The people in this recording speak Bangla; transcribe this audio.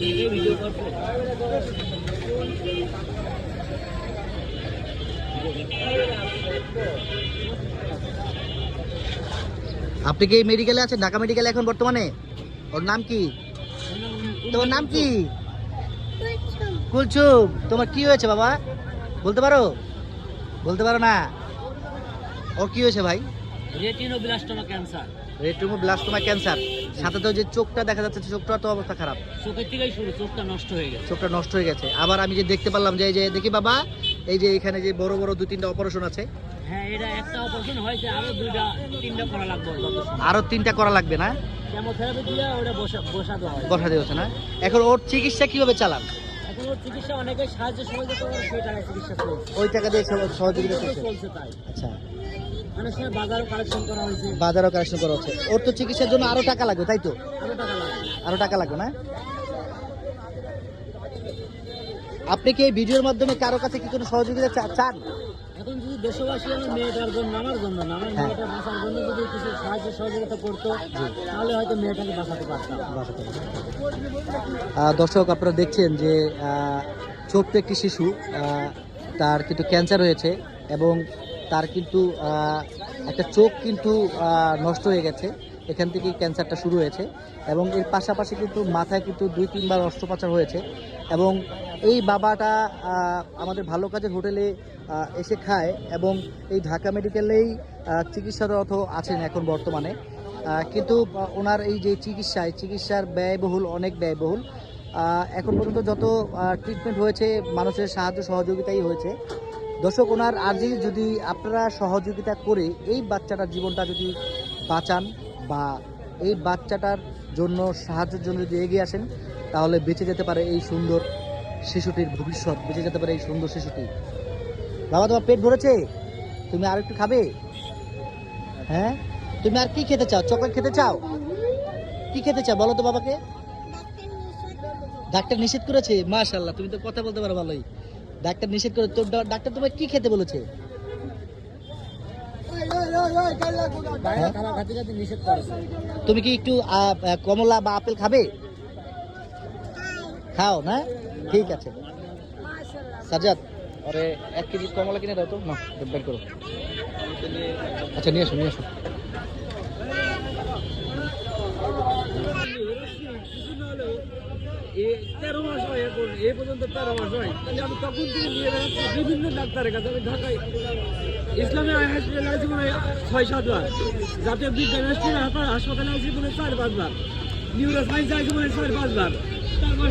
আপনি কি মেডিকেলে আছেন? ঢাকা মেডিকেলে এখন বর্তমানে? ওর নাম কি? তোমার নাম কি? কুলসুম। তোমার কি হয়েছে বাবা? বলতে পারো? বলতে পারো না? ওর কি হয়েছে ভাই? Retinoblastoma cancer. রেটিনোব্লাস্টোমা ক্যান্সার, সাথে তো যে চোখটা দেখা যাচ্ছে, চোখটা তো অবস্থা খারাপ। চোখের থেকেই শুরু, চোখটা নষ্ট হয়ে গেছে। চোখটা নষ্ট হয়ে গেছে। আবার আমি যে দেখতে পারলাম যে এই যে দেখি বাবা, এই যে এখানে যে বড় বড় 2-3টা অপারেশন আছে। হ্যাঁ, এটা একটা অপারেশন হয়েছে, আরো 2-3টা করা লাগবে। আরো 3টা করা লাগবে না? কেমোথেরাপি দিয়ে ওটা বসাতে হয়। বসাতে হচ্ছে না? এখন ওর চিকিৎসা কিভাবে চালান? এখন ওর চিকিৎসা অনেকের সাহায্য সহযোগিতা করে, সেই টাকায় চিকিৎসা চলছে। ওই টাকা দিয়ে সহযোগিতা করছে? চলছে তাই। আচ্ছা, অনেক সময় বাজারও কালেকশন করা হয়েছে। বাজারও কালেকশন করা হচ্ছে। ওর তো চিকিৎসার জন্য আরো টাকা লাগবে, তাই তো? আরো টাকা লাগবে। আরো টাকা লাগবে না? আপনি কি এই ভিডিওর মাধ্যমে কারো কাছে কি কোনো সহযোগিতা চান? এখন যদি দেশবাসী আমার মেয়েটার জন্য, আমার জন্য না, আমার মেয়েটা বাঁচার জন্য যদি কিছু সাহায্য সহযোগিতা করতো, তাহলে হয়তো মেয়েটাকে বাঁচাতে পারতাম। দর্শক, আপনারা দেখছেন যে ছোট্ট একটি শিশু, তার কিন্তু ক্যান্সার হয়েছে এবং তার কিন্তু একটা চোখ কিন্তু নষ্ট হয়ে গেছে। এখান থেকে ক্যান্সারটা শুরু হয়েছে এবং এর পাশাপাশি কিন্তু মাথায় কিন্তু 2-3 বার অস্ত্রোপচার হয়েছে। এবং এই বাবাটা আমাদের ভালো কাজের হোটেলে এসে খায় এবং এই ঢাকা মেডিকেলেই চিকিৎসারত আছেন এখন বর্তমানে। কিন্তু ওনার এই যে চিকিৎসার ব্যয়বহুল, অনেক ব্যয়বহুল। এখন পর্যন্ত যত ট্রিটমেন্ট হয়েছে মানুষের সাহায্য সহযোগিতাই হয়েছে। দর্শক, ওনার আজই যদি আপনারা সহযোগিতা করে এই বাচ্চাটার জীবনটা যদি বাঁচান বা এই বাচ্চাটার জন্য সাহায্যের জন্য যদি এগিয়ে আসেন, তাহলে বেঁচে যেতে পারে এই সুন্দর শিশুটির ভবিষ্যৎ, বেঁচে যেতে পারে এই সুন্দর শিশুটি। বাবা, তোমার পেট ভরেছে? তুমি আর একটু খাবে? হ্যাঁ, তুমি আর কি খেতে চাও? চকলেট খেতে চাও? কি খেতে চাও বলো তো বাবাকে? ডাক্তার নিষেধ করেছে? মাশাআল্লাহ, তুমি তো কথা বলতে পারো ভালোই। ডাক্তার নিষেধ করে তো? ডাক্তার তোমায় কি খেতে বলেছে? তুমি কি একটু কমলা বা আপেল খাবে? খাও না? ঠিক আছে। সাজ্জাদ, আরে 1 কেজি কমলা কিনে দাও তো। না, বের করো। আচ্ছা, নিয়ে আসো। 13 মাস হয় এখন, এ পর্যন্ত 13 মাস হয়। তাহলে আমি তখন থেকে নিয়ে বেড়াচ্ছি বিভিন্ন ডাক্তারের কাছে। আমি ঢাকায় ইসলামী হসপিটালে আছি মনে হয় 6-7 বার, জাতীয় বিজ্ঞান হাসপাতালে আছি মনে হয় 4-5 বার, নিউরো সায়েন্সে আছি মনে হয় 4-5 বার। তারপর